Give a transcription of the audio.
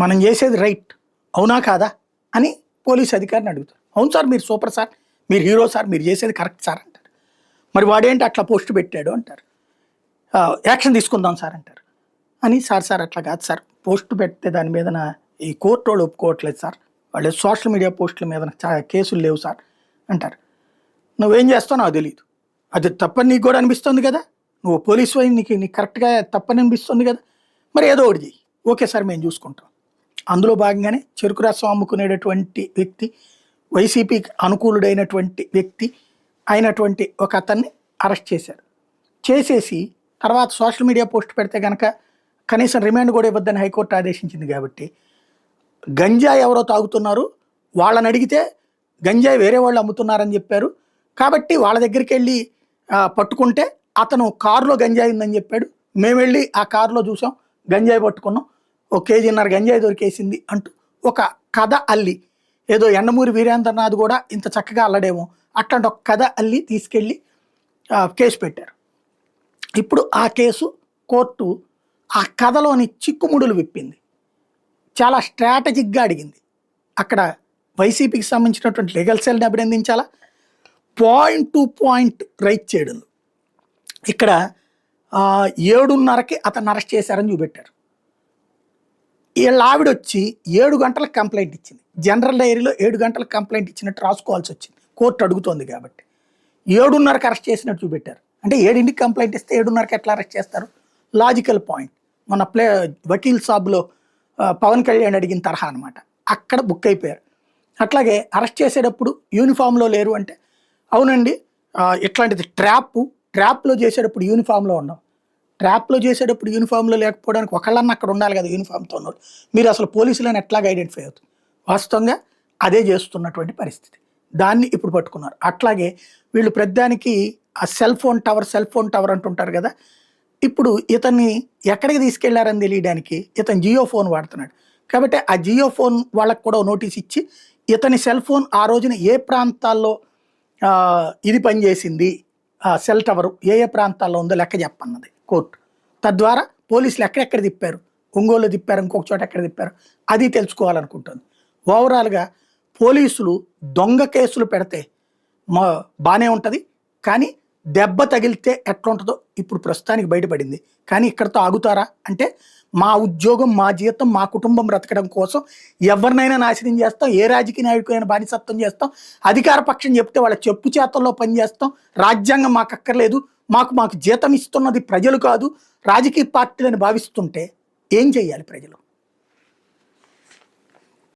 మనం చేసేది రైట్, అవునా కాదా అని పోలీస్ అధికారిని అడుగుతారు. అవును సార్, మీరు సూపర్ సార్, మీరు హీరో సార్, మీరు చేసేది కరెక్ట్ సార్ అంటారు. మరి వాడేంటి అట్లా పోస్ట్ పెట్టాడు అంటారు. యాక్షన్ తీసుకుందాం సార్ అంటారు. అని సార్ అట్లా కాదు సార్, పోస్ట్ పెడితే దాని మీద ఈ కోర్టు వాళ్ళు ఒప్పుకోవట్లేదు సార్, వాళ్ళు సోషల్ మీడియా పోస్టుల మీద కేసులు లేవు సార్ అంటారు. నువ్వేం చేస్తావు నాకు తెలియదు, అది తప్పని నీకు కూడా అనిపిస్తుంది కదా, నువ్వు పోలీసు అయి నీకు కరెక్ట్గా తప్పని అనిపిస్తుంది కదా, మరి ఏదో ఒకటి చెయ్యి, ఓకే సార్ మేము చూసుకుంటాం. అందులో భాగంగానే చెరుకు రసం అమ్ముకునేటటువంటి వ్యక్తి, వైసీపీకి అనుకూలుడైనటువంటి వ్యక్తి అయినటువంటి ఒక అతన్ని అరెస్ట్ చేశారు. చేసేసి తర్వాత సోషల్ మీడియా పోస్ట్ పెడితే కనుక కనీసం రిమాండ్ కూడా ఇవ్వద్దని హైకోర్టు ఆదేశించింది కాబట్టి గంజాయి ఎవరో తాగుతున్నారు, వాళ్ళని అడిగితే గంజాయి వేరే వాళ్ళు అమ్ముతున్నారని చెప్పారు కాబట్టి వాళ్ళ దగ్గరికి వెళ్ళి పట్టుకుంటే అతను కారులో గంజాయి ఉందని చెప్పాడు, మేము వెళ్ళి ఆ కారులో చూసాం, గంజాయి పట్టుకున్నాం, 1.5 కేజీన్నర గంజాయి దొరికేసింది అంటూ ఒక కథ అల్లి, ఏదో యండమూరి వీరేంద్రనాథ్ కూడా ఇంత చక్కగా అల్లడేమో అట్లాంటి ఒక కథ అల్లి తీసుకెళ్ళి కేసు పెట్టారు. ఇప్పుడు ఆ కేసు కోర్టు ఆ కథలోని చిక్కుముడులు విప్పింది, చాలా స్ట్రాటజిక్గా అడిగింది. అక్కడ వైసీపీకి సంబంధించినటువంటి లీగల్ సెల్ని అభినందించాలా, పాయింట్ టు పాయింట్ రైట్ చేయడం. ఇక్కడ 7:30కి అతను అరెస్ట్ చేశారని చూపెట్టారు. వీళ్ళ ఆవిడ వచ్చి 7 గంటలకు కంప్లైంట్ ఇచ్చింది. జనరల్ డైరీలో 7 గంటలకు కంప్లైంట్ ఇచ్చినట్టు రాసుకోవాల్సి వచ్చింది, కోర్టు అడుగుతోంది కాబట్టి. 7:30కి అరెస్ట్ చేసినట్టు చూపెట్టారు. అంటే 7ంటికి కంప్లైంట్ ఇస్తే 7:30కి ఎట్లా అరెస్ట్ చేస్తారు? Logical point. మన వకీల్ సాబ్లో పవన్ కళ్యాణ్ అడిగిన తరహా అనమాట. అక్కడ బుక్ అయిపోయారు. అట్లాగే అరెస్ట్ చేసేటప్పుడు యూనిఫామ్లో లేరు అంటే, అవునండి ఇట్లాంటిది ట్రాప్లో చేసేటప్పుడు యూనిఫామ్లో ఉన్నాం, ట్రాప్లో చేసేటప్పుడు యూనిఫామ్లో లేకపోవడానికి ఒకళ్ళన్నా అక్కడ ఉండాలి కదా యూనిఫామ్తో ఉన్నాడు, మీరు అసలు పోలీసులను ఎట్లాగా ఐడెంటిఫై అవుతుంది? వాస్తవంగా అదే చేస్తున్నటువంటి పరిస్థితి. దాన్ని ఇప్పుడు పట్టుకున్నారు. అట్లాగే వీళ్ళు ప్రతిదానికి ఆ సెల్ ఫోన్ టవర్ అంటుంటారు కదా, ఇప్పుడు ఇతన్ని ఎక్కడికి తీసుకెళ్లారని తెలియడానికి ఇతను జియో ఫోన్ వాడుతున్నాడు కాబట్టి ఆ జియో ఫోన్ వాళ్ళకు కూడా నోటీస్ ఇచ్చి ఇతని సెల్ ఫోన్ ఆ రోజున ఏ ప్రాంతాల్లో ఇది పనిచేసింది, సెల్ టవర్ ఏ ప్రాంతాల్లో ఉందో లెక్క చెప్పన్నది కోర్టు. తద్వారా పోలీసులు ఎక్కడెక్కడ తిప్పారు, ఒంగోలు తిప్పారు, ఇంకొక చోట ఎక్కడ తిప్పారు, అది తెలుసుకోవాలనుకుంటుంది. ఓవరాల్గా పోలీసులు దొంగ కేసులు పెడితే బాగానే ఉంటుంది, కానీ దెబ్బ తగిలితే ఎట్లా ఉంటుందో ఇప్పుడు ప్రస్తుతానికి బయటపడింది. కానీ ఇక్కడతో ఆగుతారా అంటే, మా ఉద్యోగం, మా జీతం, మా కుటుంబం బ్రతకడం కోసం ఎవరినైనా నాశనం చేస్తాం, ఏ రాజకీయ నాయకుడైనా బానిసత్వం చేస్తాం, అధికార పక్షం చెప్తే వాళ్ళ చెప్పు చేతల్లో పనిచేస్తాం, రాజ్యాంగం మాకు అక్కర్లేదు, మాకు జీతం ఇస్తున్నది ప్రజలు కాదు రాజకీయ పార్టీలను భావిస్తుంటే ఏం చెయ్యాలి ప్రజలు?